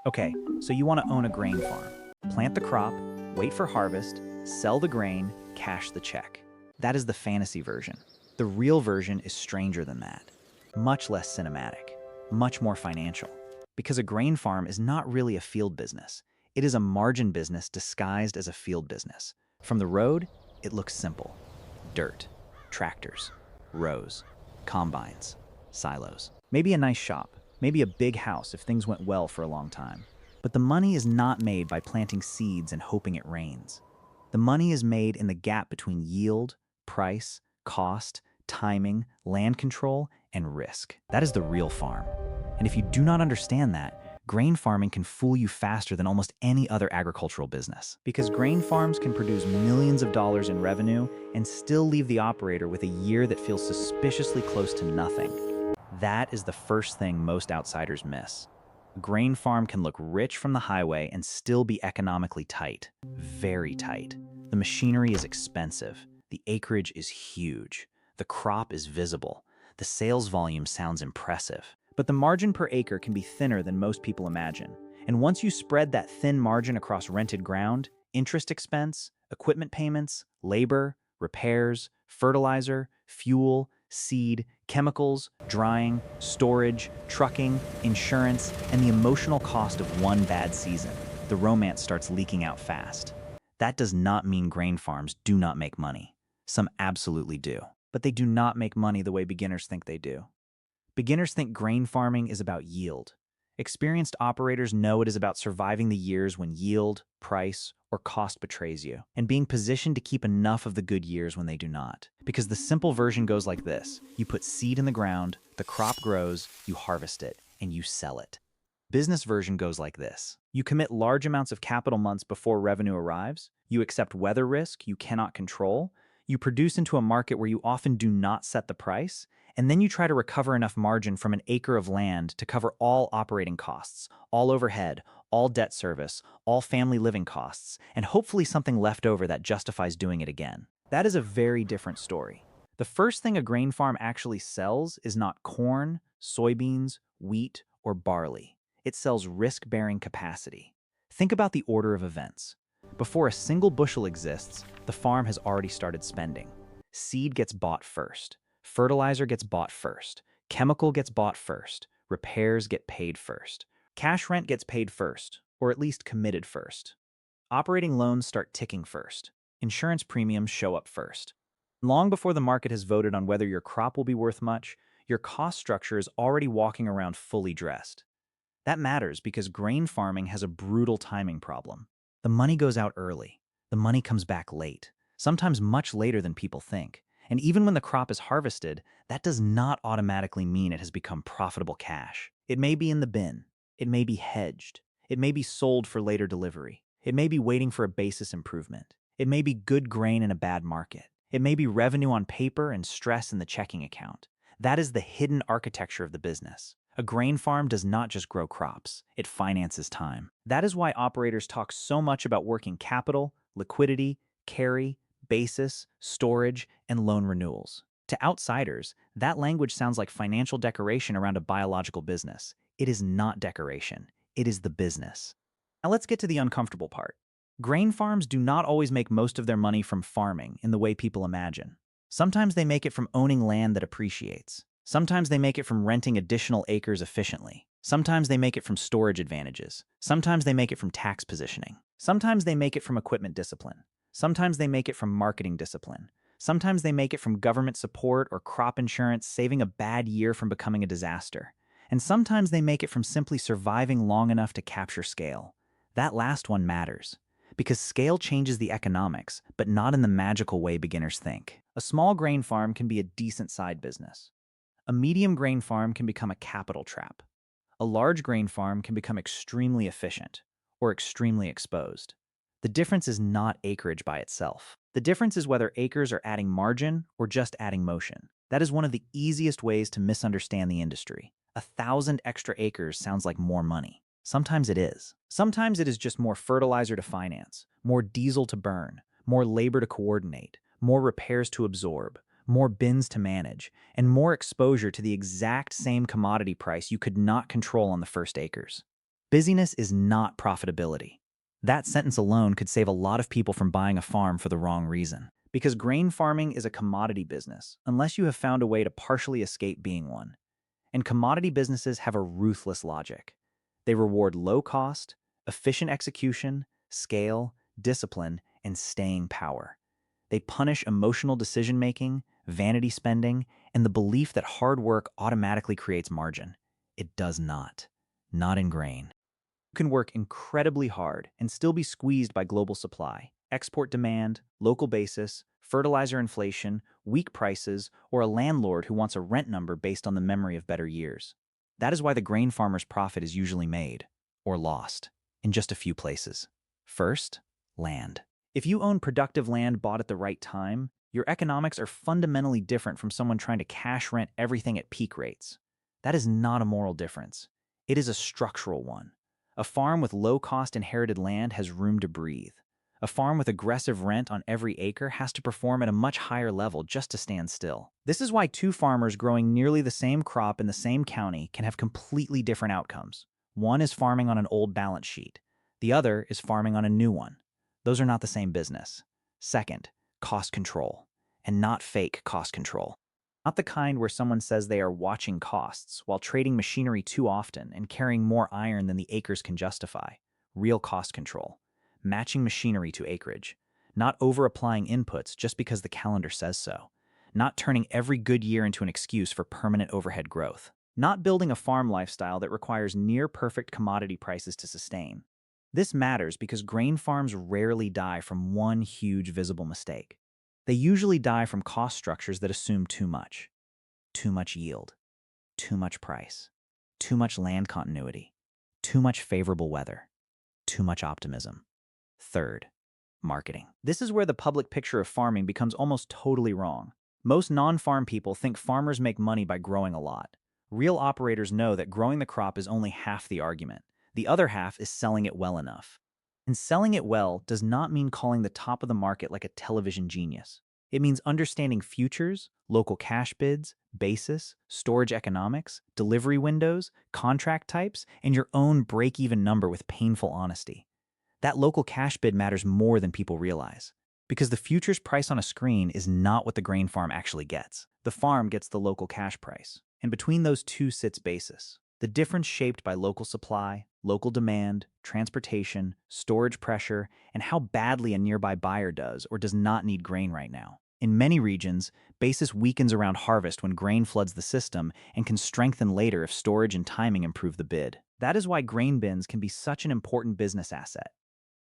Okay, so you want to own a grain farm. Plant the crop, wait for harvest, sell the grain, cash the check. That is the fantasy version. The real version is stranger than that. Much less cinematic, much more financial. Because a grain farm is not really a field business. It is a margin business disguised as a field business. From the road, it looks simple. Dirt, tractors, rows, combines, silos. Maybe a nice shop, maybe a big house if things went well for a long time. But the money is not made by planting seeds and hoping it rains. The money is made in the gap between yield, price, cost, timing, land control, and risk. That is the real farm. And if you do not understand that, grain farming can fool you faster than almost any other agricultural business. Because grain farms can produce millions of dollars in revenue and still leave the operator with a year that feels suspiciously close to nothing. That is the first thing most outsiders miss. A grain farm can look rich from the highway and still be economically tight. Very tight. The machinery is expensive. The acreage is huge. The crop is visible. The sales volume sounds impressive. But the margin per acre can be thinner than most people imagine. And once you spread that thin margin across rented ground, interest expense, equipment payments, labor, repairs, fertilizer, fuel, seed, chemicals, drying, storage, trucking, insurance, and the emotional cost of one bad season, the romance starts leaking out fast. That does not mean grain farms do not make money. Some absolutely do. But they do not make money the way beginners think they do. Beginners think grain farming is about yield. Experienced operators know it is about surviving the years when yield, price, or cost betrays you, and being positioned to keep enough of the good years when they do not. Because the simple version goes like this. You put seed in the ground, the crop grows, you harvest it, and you sell it. Business version goes like this. You commit large amounts of capital months before revenue arrives, you accept weather risk you cannot control, you produce into a market where you often do not set the price, and then you try to recover enough margin from an acre of land to cover all operating costs, all overhead, all debt service, all family living costs, and hopefully something left over that justifies doing it again. That is a very different story. The first thing a grain farm actually sells is not corn, soybeans, wheat, or barley. It sells risk-bearing capacity. Think about the order of events. Before a single bushel exists, the farm has already started spending. Seed gets bought first. Fertilizer gets bought first. Chemical gets bought first. Repairs get paid first. Cash rent gets paid first, or at least committed first. Operating loans start ticking first. Insurance premiums show up first. Long before the market has voted on whether your crop will be worth much, your cost structure is already walking around fully dressed. That matters because grain farming has a brutal timing problem. The money goes out early. The money comes back late, sometimes much later than people think. And even when the crop is harvested, that does not automatically mean it has become profitable cash. It may be in the bin. It may be hedged. It may be sold for later delivery. It may be waiting for a basis improvement. It may be good grain in a bad market. It may be revenue on paper and stress in the checking account. That is the hidden architecture of the business. A grain farm does not just grow crops, it finances time. That is why operators talk so much about working capital, liquidity, carry, basis, storage, and loan renewals. To outsiders, that language sounds like financial decoration around a biological business. It is not decoration, it is the business. Now let's get to the uncomfortable part. Grain farms do not always make most of their money from farming in the way people imagine. Sometimes they make it from owning land that appreciates. Sometimes they make it from renting additional acres efficiently. Sometimes they make it from storage advantages. Sometimes they make it from tax positioning. Sometimes they make it from equipment discipline. Sometimes they make it from marketing discipline. Sometimes they make it from government support or crop insurance saving a bad year from becoming a disaster. And sometimes they make it from simply surviving long enough to capture scale. That last one matters, because scale changes the economics, but not in the magical way beginners think. A small grain farm can be a decent side business. A medium grain farm can become a capital trap. A large grain farm can become extremely efficient or extremely exposed. The difference is not acreage by itself. The difference is whether acres are adding margin or just adding motion. That is one of the easiest ways to misunderstand the industry. 1,000 extra acres sounds like more money. Sometimes it is. Sometimes it is just more fertilizer to finance, more diesel to burn, more labor to coordinate, more repairs to absorb, more bins to manage, and more exposure to the exact same commodity price you could not control on the first acres. Busyness is not profitability. That sentence alone could save a lot of people from buying a farm for the wrong reason. Because grain farming is a commodity business, unless you have found a way to partially escape being one. And commodity businesses have a ruthless logic. They reward low cost, efficient execution, scale, discipline, and staying power. They punish emotional decision-making, vanity spending, and the belief that hard work automatically creates margin. It does not. Not in grain. You can work incredibly hard and still be squeezed by global supply, export demand, local basis, fertilizer inflation, weak prices, or a landlord who wants a rent number based on the memory of better years. That is why the grain farmer's profit is usually made, or lost, in just a few places. First, land. If you own productive land bought at the right time, your economics are fundamentally different from someone trying to cash rent everything at peak rates. That is not a moral difference. It is a structural one. A farm with low-cost inherited land has room to breathe. A farm with aggressive rent on every acre has to perform at a much higher level just to stand still. This is why two farmers growing nearly the same crop in the same county can have completely different outcomes. One is farming on an old balance sheet. The other is farming on a new one. Those are not the same business. Second, cost control, and not fake cost control. Not the kind where someone says they are watching costs while trading machinery too often and carrying more iron than the acres can justify. Real cost control. Matching machinery to acreage. Not over-applying inputs just because the calendar says so. Not turning every good year into an excuse for permanent overhead growth. Not building a farm lifestyle that requires near-perfect commodity prices to sustain. This matters because grain farms rarely die from one huge visible mistake. They usually die from cost structures that assume too much yield, too much price, too much land continuity, too much favorable weather, too much optimism. Third, marketing. This is where the public picture of farming becomes almost totally wrong. Most non-farm people think farmers make money by growing a lot. Real operators know that growing the crop is only half the argument. The other half is selling it well enough. And selling it well does not mean calling the top of the market like a television genius. It means understanding futures, local cash bids, basis, storage economics, delivery windows, contract types, and your own break-even number with painful honesty. That local cash bid matters more than people realize. Because the futures price on a screen is not what the grain farm actually gets. The farm gets the local cash price. And between those two sits basis. The difference shaped by local supply, local demand, transportation, storage pressure, and how badly a nearby buyer does or does not need grain right now. In many regions, basis weakens around harvest when grain floods the system and can strengthen later if storage and timing improve the bid. That is why grain bins can be such an important business asset.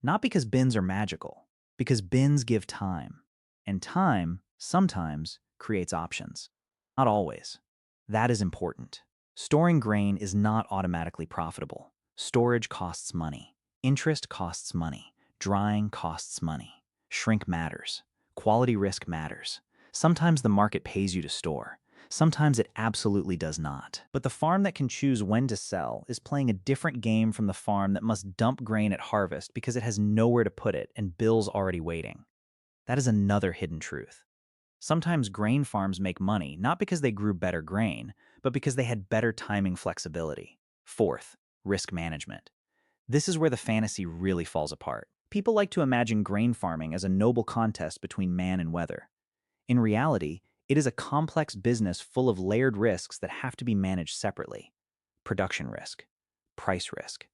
Not because bins are magical, because bins give time. And time, sometimes, creates options. Not always. That is important. Storing grain is not automatically profitable. Storage costs money. Interest costs money. Drying costs money. Shrink matters. Quality risk matters. Sometimes the market pays you to store. Sometimes it absolutely does not. But the farm that can choose when to sell is playing a different game from the farm that must dump grain at harvest because it has nowhere to put it and bills already waiting. That is another hidden truth. Sometimes grain farms make money not because they grew better grain, but because they had better timing flexibility. Fourth, risk management. This is where the fantasy really falls apart. People like to imagine grain farming as a noble contest between man and weather. In reality, it is a complex business full of layered risks that have to be managed separately. Production risk, price risk,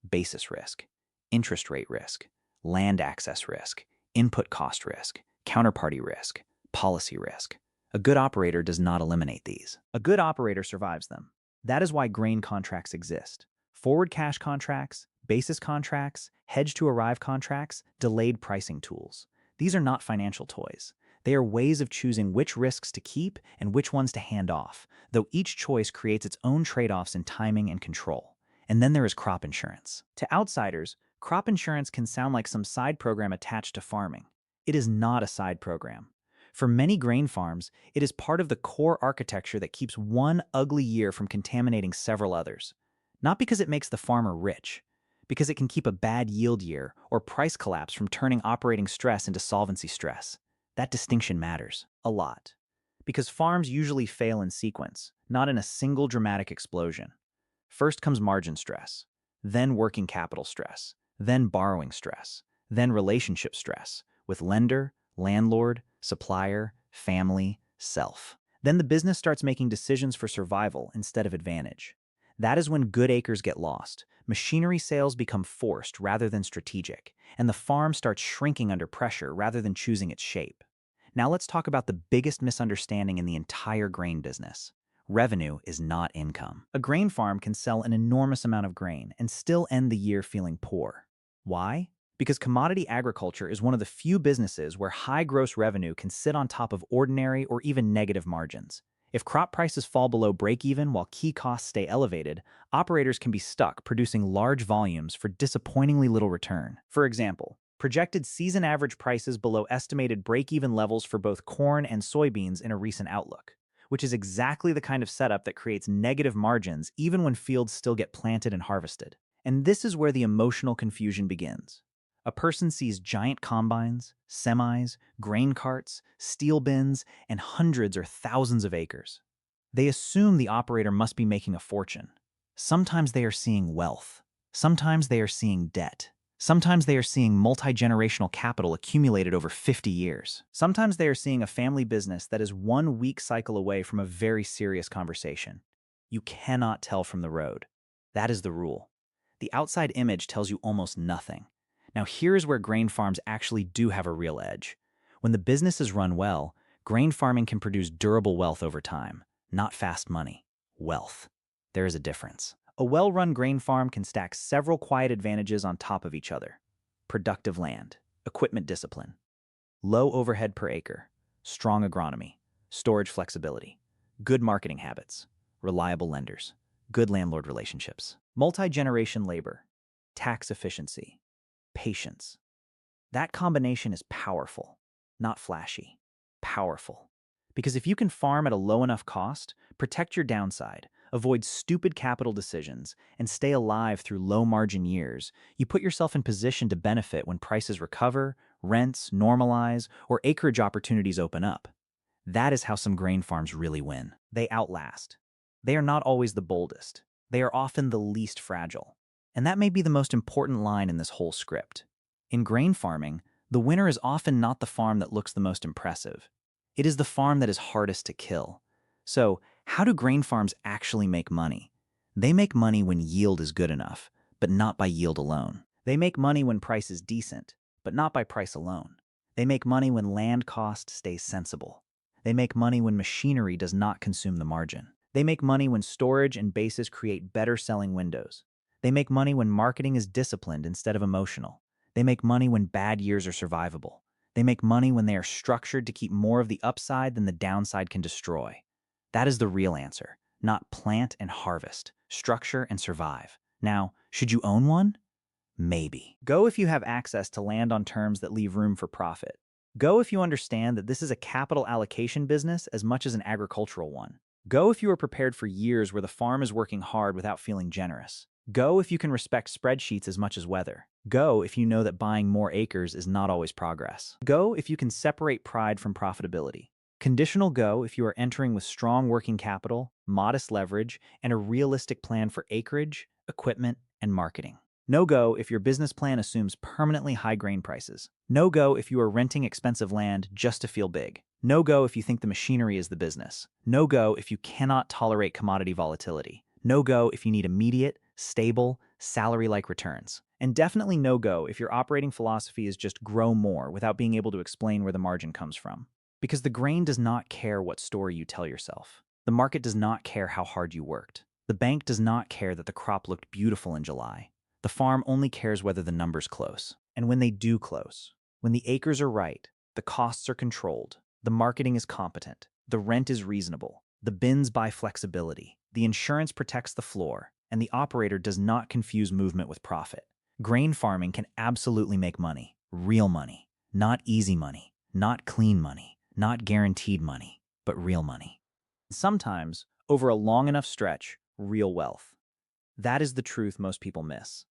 basis risk, interest rate risk, land access risk, input cost risk, counterparty risk, policy risk. A good operator does not eliminate these. A good operator survives them. That is why grain contracts exist. Forward cash contracts, basis contracts, hedge-to-arrive contracts, delayed pricing tools. These are not financial toys. They are ways of choosing which risks to keep and which ones to hand off, though each choice creates its own trade-offs in timing and control. And then there is crop insurance. To outsiders, crop insurance can sound like some side program attached to farming. It is not a side program. For many grain farms, it is part of the core architecture that keeps one ugly year from contaminating several others. Not because it makes the farmer rich, because it can keep a bad yield year or price collapse from turning operating stress into solvency stress. That distinction matters a lot, because farms usually fail in sequence, not in a single dramatic explosion. First comes margin stress, then working capital stress, then borrowing stress, then relationship stress with lender, landlord, supplier, family, self. Then the business starts making decisions for survival instead of advantage. That is when good acres get lost, machinery sales become forced rather than strategic, and the farm starts shrinking under pressure rather than choosing its shape. Now let's talk about the biggest misunderstanding in the entire grain business. Revenue is not income. A grain farm can sell an enormous amount of grain and still end the year feeling poor. Why? Because commodity agriculture is one of the few businesses where high gross revenue can sit on top of ordinary or even negative margins. If crop prices fall below break-even while key costs stay elevated, operators can be stuck producing large volumes for disappointingly little return. For example, projected season average prices below estimated break-even levels for both corn and soybeans in a recent outlook, which is exactly the kind of setup that creates negative margins even when fields still get planted and harvested. And this is where the emotional confusion begins. A person sees giant combines, semis, grain carts, steel bins, and hundreds or thousands of acres. They assume the operator must be making a fortune. Sometimes they are seeing wealth. Sometimes they are seeing debt. Sometimes they are seeing multi-generational capital accumulated over 50 years. Sometimes they are seeing a family business that is one week cycle away from a very serious conversation. You cannot tell from the road. That is the rule. The outside image tells you almost nothing. Now here's where grain farms actually do have a real edge. When the business is run well, grain farming can produce durable wealth over time, not fast money. Wealth. There is a difference. A well-run grain farm can stack several quiet advantages on top of each other. Productive land, equipment discipline, low overhead per acre, strong agronomy, storage flexibility, good marketing habits, reliable lenders, good landlord relationships, multi-generation labor, tax efficiency, patience. That combination is powerful, not flashy. Powerful. Because if you can farm at a low enough cost, protect your downside, avoid stupid capital decisions, and stay alive through low-margin years, you put yourself in position to benefit when prices recover, rents normalize, or acreage opportunities open up. That is how some grain farms really win. They outlast. They are not always the boldest. They are often the least fragile. And that may be the most important line in this whole script. In grain farming, the winner is often not the farm that looks the most impressive. It is the farm that is hardest to kill. So, how do grain farms actually make money? They make money when yield is good enough, but not by yield alone. They make money when price is decent, but not by price alone. They make money when land cost stays sensible. They make money when machinery does not consume the margin. They make money when storage and basis create better selling windows. They make money when marketing is disciplined instead of emotional. They make money when bad years are survivable. They make money when they are structured to keep more of the upside than the downside can destroy. That is the real answer, not plant and harvest, structure and survive. Now, should you own one? Maybe. Go if you have access to land on terms that leave room for profit. Go if you understand that this is a capital allocation business as much as an agricultural one. Go if you are prepared for years where the farm is working hard without feeling generous. Go if you can respect spreadsheets as much as weather. Go if you know that buying more acres is not always progress. Go if you can separate pride from profitability. Conditional go if you are entering with strong working capital, modest leverage, and a realistic plan for acreage, equipment, and marketing. No go if your business plan assumes permanently high grain prices. No go if you are renting expensive land just to feel big. No go if you think the machinery is the business. No go if you cannot tolerate commodity volatility. No go if you need immediate, stable, salary-like returns. And definitely no go if your operating philosophy is just grow more without being able to explain where the margin comes from. Because the grain does not care what story you tell yourself. The market does not care how hard you worked. The bank does not care that the crop looked beautiful in July. The farm only cares whether the numbers close. And when they do close, when the acres are right, the costs are controlled, the marketing is competent, the rent is reasonable, the bins buy flexibility, the insurance protects the floor, and the operator does not confuse movement with profit. Grain farming can absolutely make money, real money, not easy money, not clean money, not guaranteed money, but real money. Sometimes, over a long enough stretch, real wealth. That is the truth most people miss.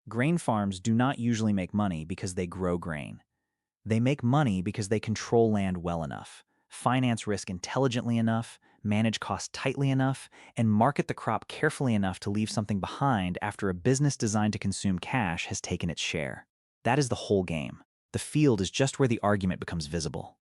Grain farms do not usually make money because they grow grain. They make money because they control land well enough, finance risk intelligently enough, manage costs tightly enough, and market the crop carefully enough to leave something behind after a business designed to consume cash has taken its share. That is the whole game. The field is just where the argument becomes visible.